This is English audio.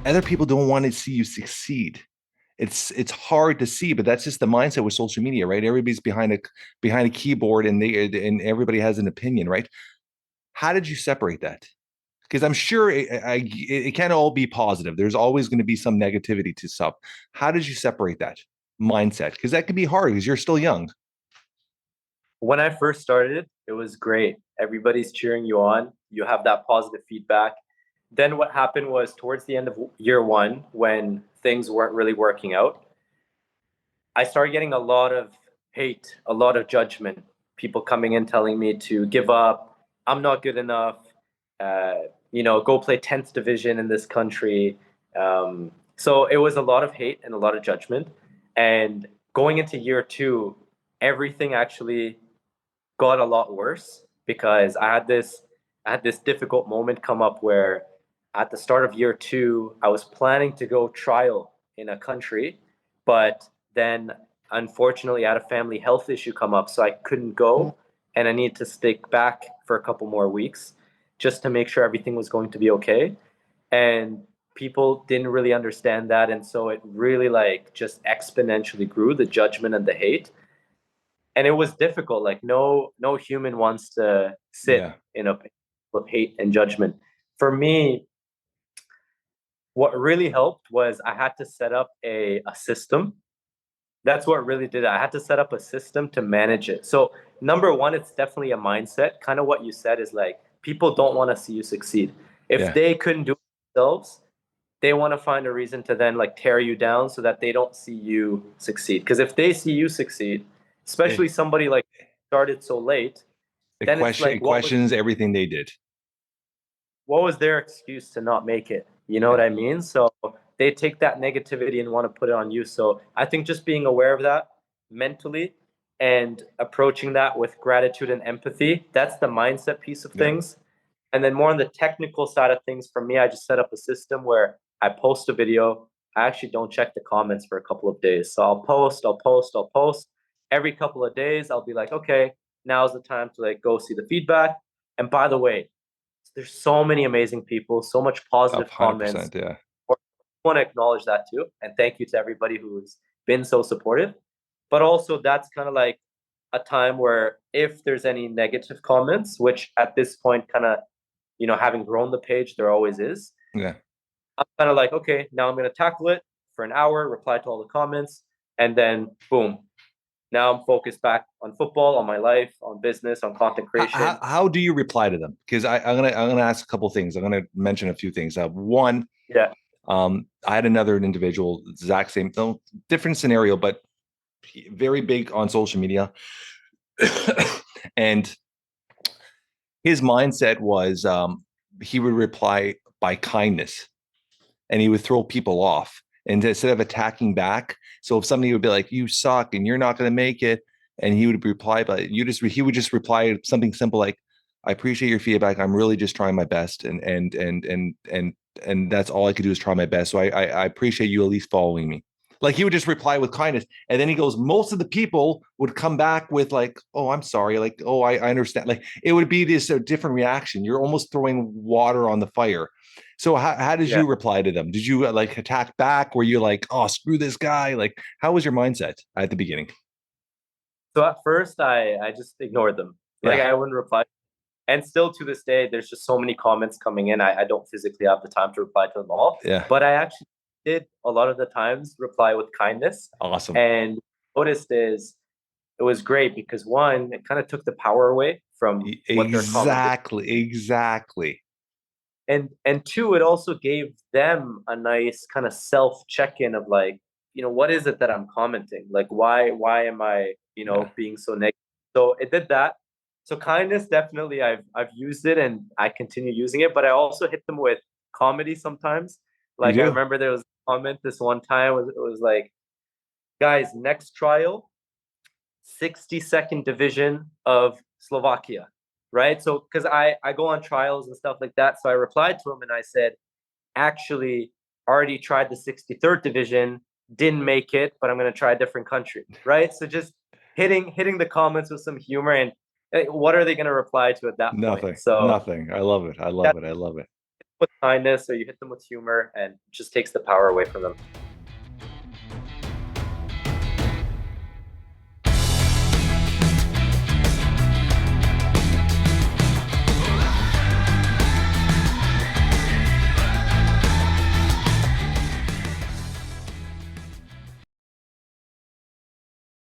Other people don't want to see you succeed. It's hard to see, but that's just the mindset with social media, right? Everybody's behind a keyboard, and everybody has an opinion, right? How did you separate that? Because I'm sure it can't all be positive. There's always going to be some negativity to stuff. How did you separate that mindset? Because that can be hard because you're still young. When I first started, it was great. Everybody's cheering you on. You have that positive feedback. Then what happened was towards the end of year one, when things weren't really working out, I started getting a lot of hate, a lot of judgment. People coming in telling me to give up. I'm not good enough. Uh, go play 10th division in this country. So it was a lot of hate and a lot of judgment. And going into year two, everything actually got a lot worse because I had this difficult moment come up where at the start of year two, I was planning to go trial in a country, but then unfortunately I had a family health issue come up, so I couldn't go and I needed to stick back for a couple more weeks just to make sure everything was going to be okay. And people didn't really understand that, and so it really like just exponentially grew, the judgment and the hate, and it was difficult. Like no human wants to sit Yeah. in a pit of hate and judgment. For me, what really helped was I had to set up a system. That's what really did it. I had to set up a system to manage it. So number one, it's definitely a mindset. Kind of what you said is like people don't want to see you succeed. If Yeah. they couldn't do it themselves, they want to find a reason to then like tear you down so that they don't see you succeed. Because if they see you succeed, especially It, somebody like started so late, then it's it like questions everything they did. what was their excuse to not make it? You know what Yeah. I mean? So they take that negativity and want to put it on you. So I think just being aware of that mentally and approaching that with gratitude and empathy, that's the mindset piece of Yeah. things. And then more on the technical side of things, for me, I just set up a system where I post a video. I actually don't check the comments for a couple of days. So I'll post. Every couple of days, I'll be like, okay, now's the time to like go see the feedback. And by the way, there's so many amazing people, so much Up positive comments. 100%. Yeah. I want to acknowledge that too. And thank you to everybody who's been so supportive. But also, that's kind of like a time where if there's any negative comments, which at this point, kind of, having grown the page, there always is. Yeah. I'm kind of like, okay, now I'm going to tackle it for an hour, reply to all the comments, and then boom. Now I'm focused back on football, on my life, on business, on content creation. How do you reply to them? Because I'm gonna ask a couple things. I'm gonna mention a few things. One, Yeah. I had another individual, exact same, no, different scenario, but very big on social media, and his mindset was he would reply by kindness, and he would throw people off, and instead of attacking back. So if somebody would be like, "You suck," and you're not going to make it, and he would reply, but he would just reply something simple like, "I appreciate your feedback. I'm really just trying my best, and that's all I could do is try my best. So I appreciate you at least following me." Like he would just reply with kindness, and then he goes, most of the people would come back with like, "Oh, I'm sorry," like, "Oh, I understand." Like it would be this a different reaction. You're almost throwing water on the fire. So how did Yeah. you reply to them? Did you like attack back? Were you like, "Oh, screw this guy"? Like, how was your mindset at the beginning? So at first, I just ignored them. Like Yeah, I wouldn't reply. And still to this day, there's just so many comments coming in. I don't physically have the time to reply to them all. yeah, But I actually did a lot of the times reply with kindness. awesome. And noticed is it was great because one, it kind of took the power away from what their comment. Exactly, exactly. And two, it also gave them a nice kind of self check-in of like, what is it that I'm commenting? Like why am I, Yeah, being so negative? So it did that. So kindness, definitely I've used it and I continue using it, but I also hit them with comedy sometimes. you Like I do. remember there was a comment this one time, it was like, guys, next trial, 62nd division of Slovakia, right? So because I go on trials and stuff like that. So I replied to him and I said, actually already tried the 63rd division, didn't make it, but I'm going to try a different country, right? So just hitting the comments with some humor, and what are they going to reply to at that point? Nothing, So nothing. I love it. I love that's it. I love it. with kindness or you hit them with humor, and it just takes the power away from them.